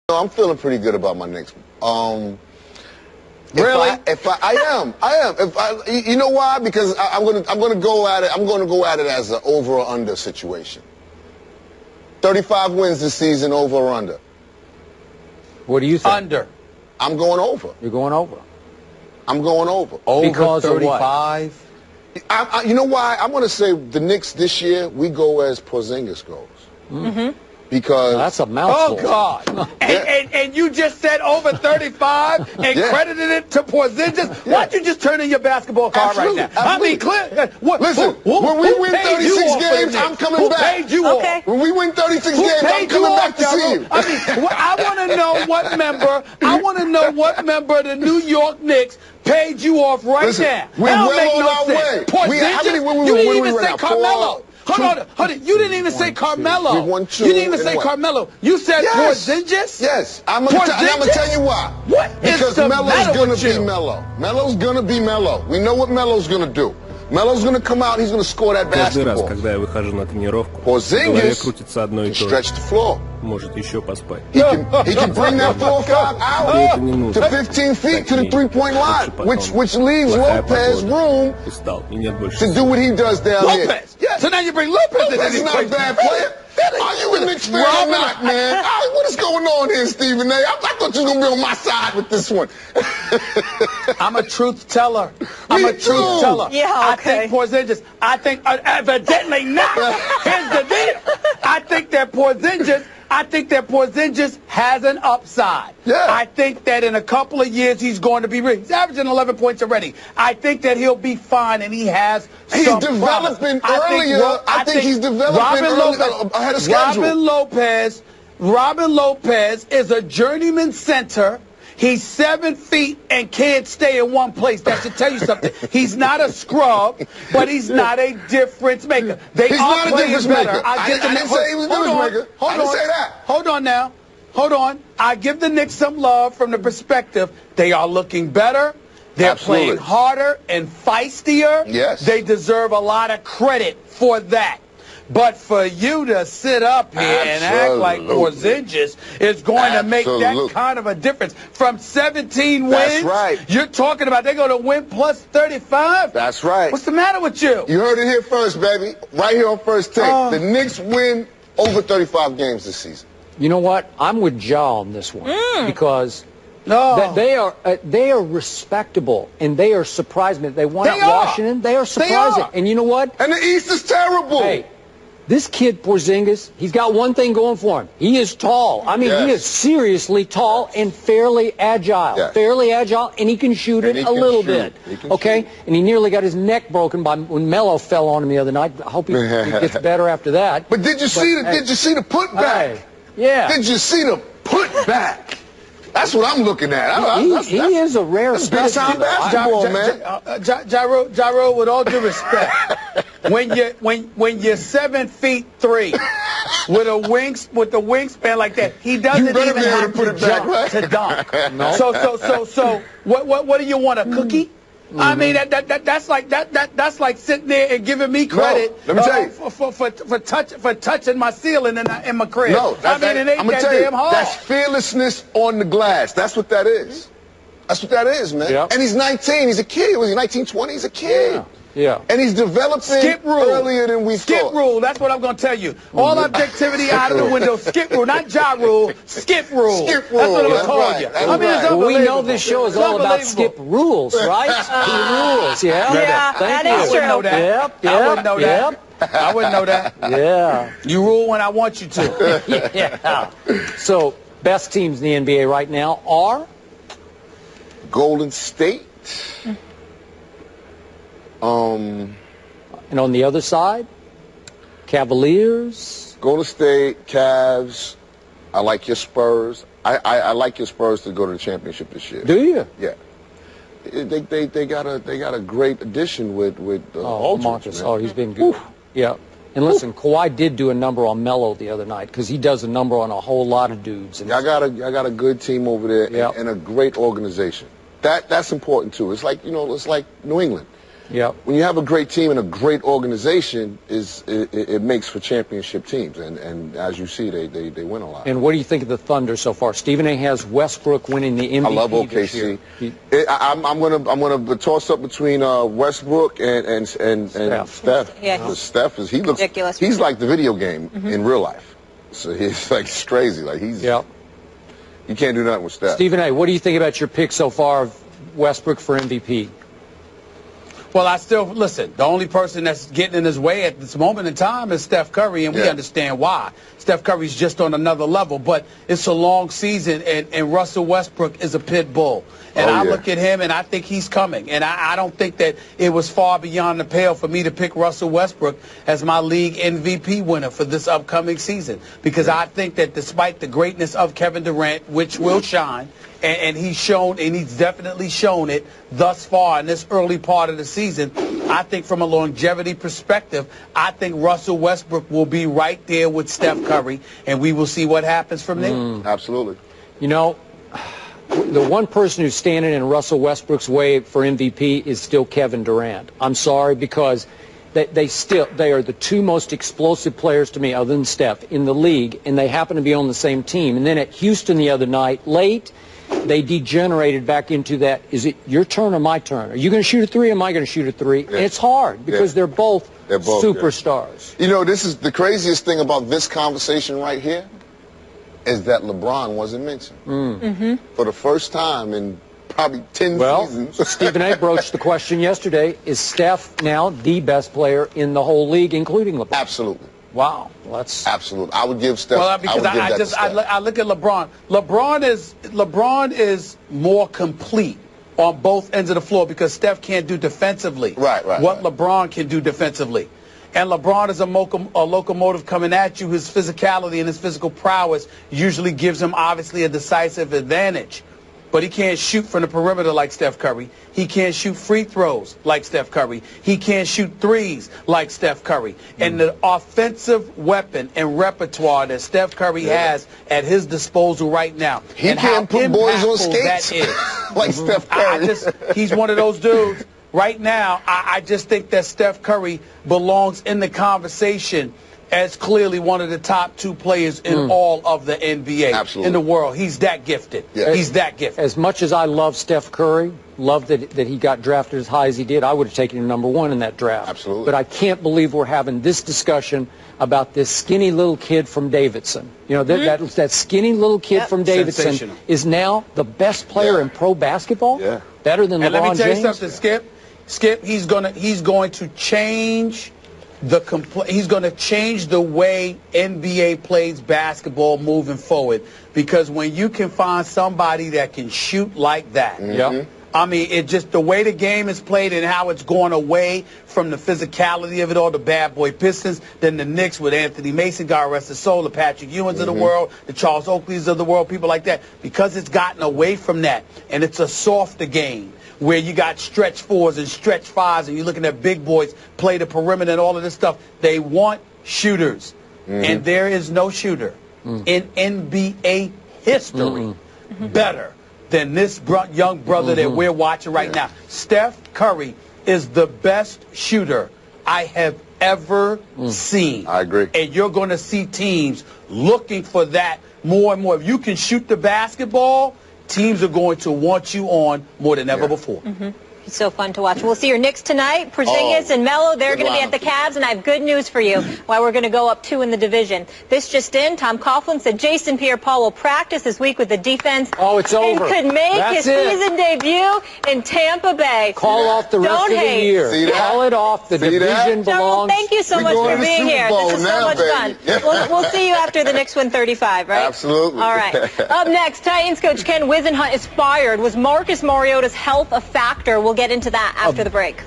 No, I'm feeling pretty good about my Knicks. Really? I am. You know why? Because I'm gonna go at it. I'm gonna go at it as an over or under situation. 35 wins this season, over or under. What do you think? Under. I'm going over. You're going over. I'm going over. Over Because of what? 35? You know why? I'm gonna say the Knicks this year. We go as Porzingis goes. Mm-hmm. Because that's a mouthful. Oh, God. and you just said over 35 and credited it to Porzingis? Why don't you just turn in your basketball card right now? Absolutely. I mean, clear. Listen, when we win 36 games, I'm coming back. Who paid you off? When we win 36 games, I'm coming back to see you. I mean, I want to know what member. I want to know what member of the New York Knicks paid you off right now. We're well on our way. Porzingis? You didn't even say Carmelo. Hold on. You didn't even say Carmelo. We won two. You didn't even say Carmelo. You said Porzingis? Yes. I'm going to tell you why. What is the matter with you? Because Melo's going to be Melo. Melo's going to be Melo. We know what Melo's going to do. Melo's going to come out, he's going to score that basketball. Каждый раз, когда я выхожу на тренировку, в голове крутится одно и то же. Stretch the floor. Может еще поспать. He can bring that 4-5 out to 15 feet to the three-point line, which leaves Lopez room to do what he does down here. Lopez? Yes. So now you bring Lopez in. He's not a bad player. Are you an Knicks fan or not, man? What is going on here, Stephen A? I thought you were going to be on my side with this one. I'm a truth teller. I'm a truth teller. Yeah, okay. I think Porzingis. I think evidently not. Here's the deal. I think that Porzingis has an upside. Yeah. I think that in a couple of years he's going to be rich. He's averaging 11 points already. I think that he'll be fine, and he has some developing promise. earlier. I think he's developing ahead of schedule. Robin Lopez is a journeyman center. He's 7 feet and can't stay in one place. That should tell you something. He's not a scrub, but he's not a difference maker. He's not a difference maker. I didn't say he was a difference maker. I didn't say that. Hold on now. Hold on. I give the Knicks some love from the perspective they are looking better. They're playing harder and feistier. Yes. They deserve a lot of credit for that. But for you to sit up here and act like Porzingis is going to make that kind of a difference. From 17 wins, that's right. You're talking about they're going to win plus 35? That's right. What's the matter with you? You heard it here first, baby. Right here on First Take. The Knicks win over 35 games this season. You know what? I'm with Ja on this one because they are respectable and they are surprising. They won at Washington. They are surprising. And you know what? And the East is terrible. Hey, this kid Porzingis, he's got one thing going for him. He is tall. I mean, he is seriously tall and fairly agile. Fairly agile, and he can shoot it a little bit. Okay? And he nearly got his neck broken when Melo fell on him the other night. I hope he gets better after that. But did you see the putback? Yeah. Did you see the putback? That's what I'm looking at. He is a rare specimen. Basketball, man. Gyro, with all due respect, when you're 7 feet 3 with the wingspan like that, he doesn't even have to jump to dunk. No. So what do you want, a cookie? I mean that's like sitting there and giving me credit for touching my ceiling in my crib. No, I mean it ain't that damn hard. That's fearlessness on the glass. That's what that is. That's what that is, man. Yep. And he's 19. He's a kid. Was he 19, 20? He's a kid. Yeah. And he's developing earlier than we thought. Skip rule. That's what I'm going to tell you. All objectivity out of the window. Skip rule. Not Ja rule. Skip rule. Skip rule. That's what I'm going to call you. I mean, it's unbelievable. We know this show is all about skip rules, right? Rules. Yeah. That is true. I wouldn't know that. Yep. I wouldn't know that. I wouldn't know that. Yeah. You rule when I want you to. Yeah. So, best teams in the NBA right now are? Golden State. And on the other side, Cavaliers. Golden State, Cavs. I like your Spurs. I like your Spurs to go to the championship this year. Do you? Yeah. They got a great addition with Marcus. Oh, he's been good. Oof. Yeah. And listen, Kawhi did do a number on Melo the other night because he does a number on a whole lot of dudes. And I got a good team over there and a great organization. That's important too. It's like New England. Yep. When you have a great team and a great organization, it makes for championship teams. And as you see, they win a lot. And what do you think of the Thunder so far? Stephen A. has Westbrook winning the MVP. I love OKC. I'm gonna toss up between Westbrook and Steph. Yeah, Steph he looks ridiculous. He's like the video game in real life. So he's like crazy. Like you can't do nothing with Steph. Stephen A., what do you think about your pick so far of Westbrook for MVP? Well, I still, listen, the only person that's getting in his way at this moment in time is Steph Curry, and we understand why. Steph Curry's just on another level, but it's a long season, and Russell Westbrook is a pit bull. And I look at him, and I think he's coming. And I don't think that it was far beyond the pale for me to pick Russell Westbrook as my league MVP winner for this upcoming season, because I think that despite the greatness of Kevin Durant, which will shine, and he's shown, and he's definitely shown it thus far in this early part of the season, I think from a longevity perspective, I think Russell Westbrook will be right there with Steph Curry, and we will see what happens from there. Absolutely. You know, the one person who's standing in Russell Westbrook's way for MVP is still Kevin Durant. I'm sorry, because they are the two most explosive players to me, other than Steph, in the league, and they happen to be on the same team. And then at Houston the other night, late, they degenerated back into that, is it your turn or my turn? Are you going to shoot a three or am I going to shoot a three? And it's hard because they're both superstars. You know, this is the craziest thing about this conversation right here is that LeBron wasn't mentioned. For the first time in probably 10 seasons. Stephen A. broached the question yesterday, is Steph now the best player in the whole league, including LeBron? Absolutely. Wow, that's absolutely. I would give Steph. Well, because I look at LeBron. LeBron is more complete on both ends of the floor because Steph can't do defensively. What LeBron can do defensively. And LeBron is a locomotive coming at you. His physicality and his physical prowess usually gives him, obviously, a decisive advantage. But he can't shoot from the perimeter like Steph Curry. He can't shoot free throws like Steph Curry. He can't shoot threes like Steph Curry. And the offensive weapon and repertoire that Steph Curry has at his disposal right now. He can't put boys on skates like Steph Curry. He's one of those dudes. Right now, I just think that Steph Curry belongs in the conversation as clearly one of the top two players in all of the NBA, in the world. He's that gifted. He's that gifted. As much as I love Steph Curry, love that he got drafted as high as he did, I would have taken him #1 in that draft. Absolutely. But I can't believe we're having this discussion about this skinny little kid from Davidson. You know, that skinny little kid from Davidson is now the best player in pro basketball? Better than LeBron James? And let me tell you something, Skip, he's going to change he's going to change the way NBA plays basketball moving forward, because when you can find somebody that can shoot like that, I mean, it just the way the game is played and how it's going away from the physicality of it all, the bad boy Pistons, then the Knicks with Anthony Mason, God rest his soul, the Patrick Ewings of the world, the Charles Oakleys of the world, people like that, because it's gotten away from that, and it's a softer game where you got stretch fours and stretch fives, and you're looking at big boys play the perimeter and all of this stuff. They want shooters, and there is no shooter in NBA history better than this young brother that we're watching right now. Steph Curry is the best shooter I have ever seen. I agree. And you're going to see teams looking for that more and more. If you can shoot the basketball, teams are going to want you on more than ever before. It's so fun to watch. We'll see your Knicks tonight. Porzingis and Melo, they're going to be at the Cavs, and I have good news for you why we're going to go up 2 in the division. This just in, Tom Coughlin said Jason Pierre-Paul will practice this week with the defense. Oh, it's over. And could make his season debut in Tampa Bay. Call off the rest of the year. Call it off. The division belongs. Thank you so much for being here. This is so much fun. We'll see you after the Knicks win 35, right? Absolutely. All right. Up next, Titans coach Ken Wisenhunt is fired. Was Marcus Mariota's health a factor? We'll get into that after the break.